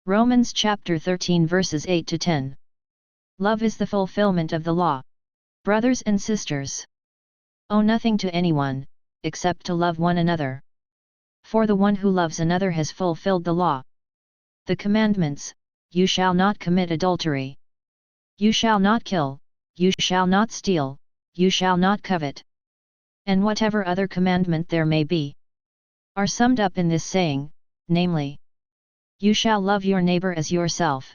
Romans chapter 13 verses 8 to 10. Love is the fulfillment of the law. Brothers and sisters, owe nothing to anyone, except to love one another. For the one who loves another has fulfilled the law. The commandments: you shall not commit adultery, you shall not kill, you shall not steal, you shall not covet, and whatever other commandment there may be, are summed up in this saying, namely, you shall love your neighbor as yourself.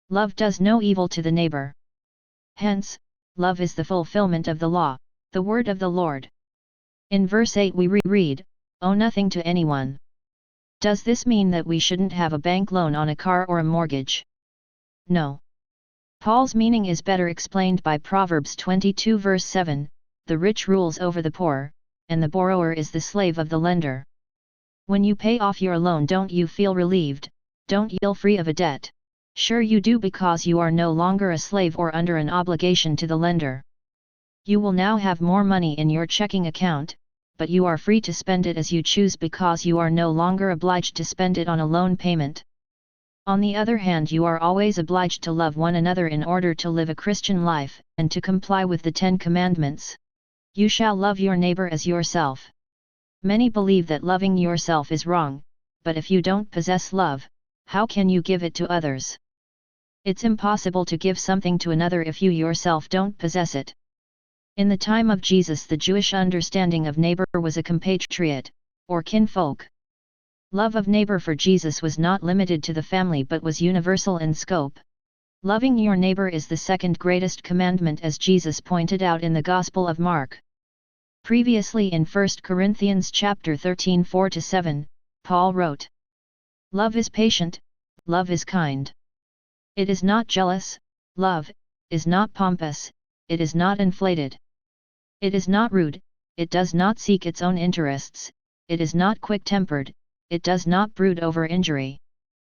Love does no evil to the neighbor. Hence, love is the fulfillment of the law, the word of the Lord. In verse 8 we read, owe nothing to anyone. Does this mean that we shouldn't have a bank loan on a car or a mortgage? No. Paul's meaning is better explained by Proverbs 22 verse 7, the rich rules over the poor, and the borrower is the slave of the lender. When you pay off your loan, don't you feel relieved? Don't you feel free of a debt? Sure you do, because you are no longer a slave or under an obligation to the lender. You will now have more money in your checking account, but you are free to spend it as you choose because you are no longer obliged to spend it on a loan payment. On the other hand, you are always obliged to love one another in order to live a Christian life, and to comply with the 10 Commandments. You shall love your neighbor as yourself. Many believe that loving yourself is wrong, but if you don't possess love, how can you give it to others? It's impossible to give something to another if you yourself don't possess it. In the time of Jesus, the Jewish understanding of neighbor was a compatriot, or kinfolk. Love of neighbor for Jesus was not limited to the family but was universal in scope. Loving your neighbor is the second greatest commandment, as Jesus pointed out in the Gospel of Mark. Previously in 1 Corinthians chapter 13 4-7, Paul wrote, love is patient, love is kind. It is not jealous, love is not pompous, it is not inflated. It is not rude, it does not seek its own interests, it is not quick-tempered, it does not brood over injury.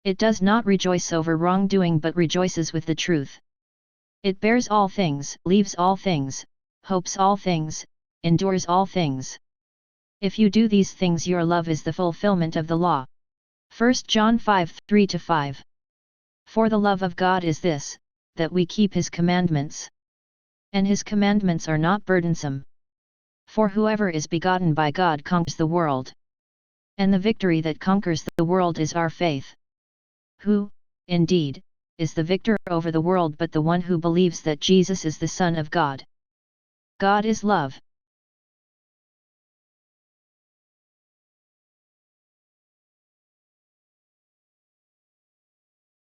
It does not rejoice over wrongdoing but rejoices with the truth. It bears all things, believes all things, hopes all things, endures all things. If you do these things, your love is the fulfillment of the law. 1 John 5 3-5. For the love of God is this, that we keep His commandments. And His commandments are not burdensome. For whoever is begotten by God conquers the world. And the victory that conquers the world is our faith. Who, indeed, is the victor over the world but the one who believes that Jesus is the Son of God? God is love.